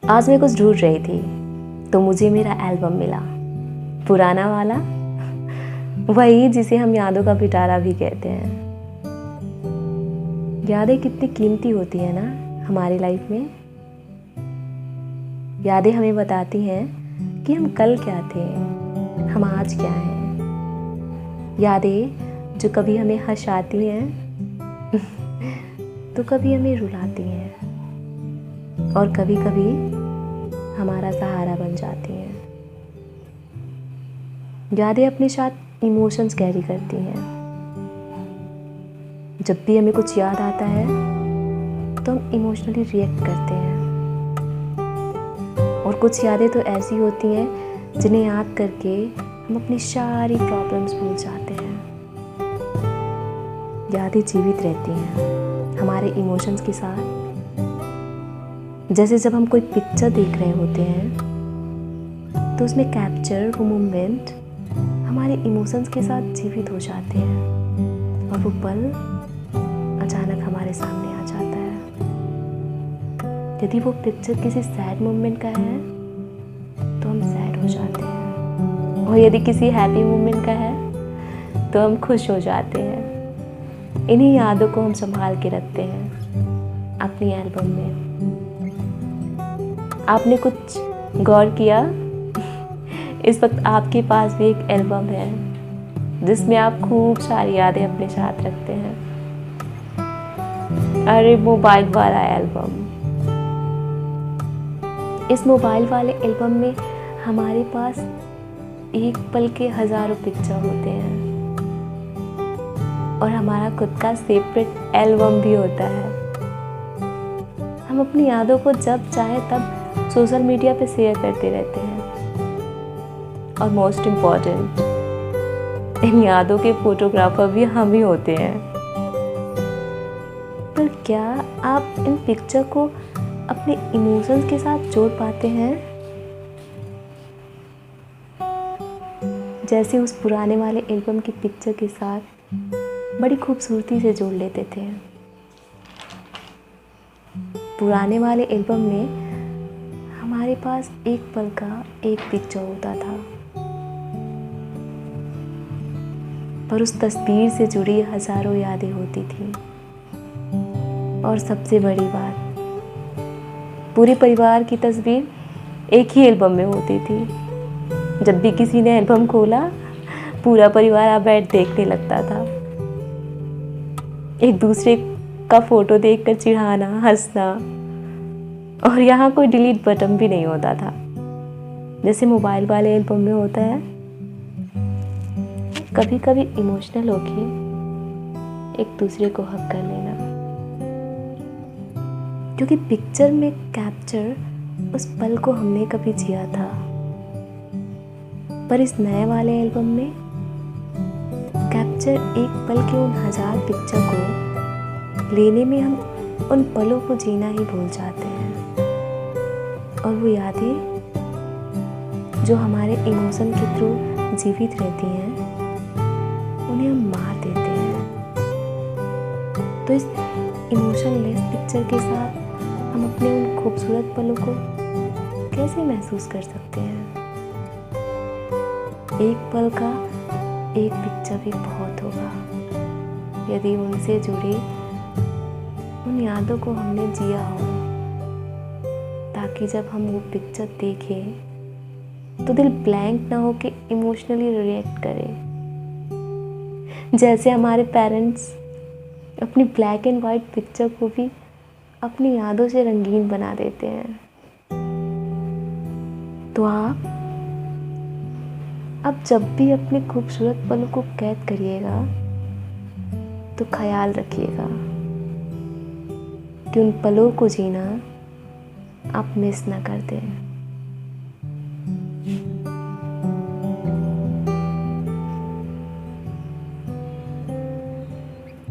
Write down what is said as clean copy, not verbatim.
आज मैं कुछ ढूंढ रही थी तो मुझे मेरा एल्बम मिला, पुराना वाला, वही जिसे हम यादों का पिटारा भी कहते हैं। यादें कितनी कीमती होती है ना हमारी लाइफ में। यादें हमें बताती हैं कि हम कल क्या थे, हम आज क्या हैं। यादें जो कभी हमें हंसाती हैं तो कभी हमें रुलाती हैं और कभी कभी हमारा सहारा बन जाती हैं। यादें अपने साथ इमोशंस कैरी करती हैं। जब भी हमें कुछ याद आता है तो हम इमोशनली रिएक्ट करते हैं, और कुछ यादें तो ऐसी होती हैं जिन्हें याद करके हम अपनी सारी प्रॉब्लम्स भूल जाते हैं। यादें जीवित रहती हैं हमारे इमोशंस के साथ। जैसे जब हम कोई पिक्चर देख रहे होते हैं तो उसमें कैप्चर वो मोमेंट हमारे इमोशंस के साथ जीवित हो जाते हैं और वो पल अचानक हमारे सामने आ जाता है। यदि वो पिक्चर किसी सैड मोमेंट का है तो हम सैड हो जाते हैं, और यदि किसी हैप्पी मोमेंट का है तो हम खुश हो जाते हैं। इन्हीं यादों को हम संभाल के रखते हैं अपनी एल्बम में। आपने कुछ गौर किया, इस वक्त आपके पास भी एक एल्बम है जिसमें आप खूब सारी यादें अपने साथ रखते हैं। अरे मोबाइल वाला एल्बम। इस मोबाइल वाले एल्बम में हमारे पास एक पल के हजारों पिक्चर होते हैं, और हमारा खुद का सेपरेट एल्बम भी होता है। हम अपनी यादों को जब चाहे तब सोशल मीडिया पे शेयर करते रहते हैं, और मोस्ट इम्पॉर्टेंट, इन यादों के फोटोग्राफर भी हम ही होते हैं। पर क्या आप इन पिक्चर को अपने इमोशंस के साथ जोड़ पाते हैं, जैसे उस पुराने वाले एल्बम की पिक्चर के साथ बड़ी खूबसूरती से जोड़ लेते थे। पुराने वाले एल्बम में हमारे पास एक पल का एक पिक्चर होता था, पर उस तस्वीर से जुड़ी हजारों यादें होती थी। और सबसे बड़ी बात, पूरे परिवार की तस्वीर एक ही एल्बम में होती थी। जब भी किसी ने एल्बम खोला, पूरा परिवार आ बैठ देखने लगता था। एक दूसरे का फोटो देखकर चिढ़ाना, हंसना, और यहाँ कोई डिलीट बटन भी नहीं होता था जैसे मोबाइल वाले एल्बम में होता है। कभी कभी इमोशनल होके एक दूसरे को हग कर लेना, क्योंकि पिक्चर में कैप्चर उस पल को हमने कभी जिया था। पर इस नए वाले एल्बम में कैप्चर एक पल के उन हजार पिक्चर को लेने में हम उन पलों को जीना ही भूल जाते हैं, और वो यादें जो हमारे इमोशन के थ्रू जीवित रहती हैं उन्हें हम मार देते हैं। तो इस इमोशनलेस पिक्चर के साथ हम अपने उन खूबसूरत पलों को कैसे महसूस कर सकते हैं। एक पल का एक पिक्चर भी बहुत होगा यदि उनसे जुड़ी उन यादों को हमने जिया हो, ताकि जब हम वो पिक्चर देखें तो दिल ब्लैंक ना हो के इमोशनली रिएक्ट करे। जैसे हमारे पेरेंट्स अपनी ब्लैक एंड वाइट पिक्चर को भी अपनी यादों से रंगीन बना देते हैं। तो आप अब जब भी अपने खूबसूरत पलों को कैद करिएगा तो ख्याल रखिएगा कि उन पलों को जीना आप मिस ना कर दें।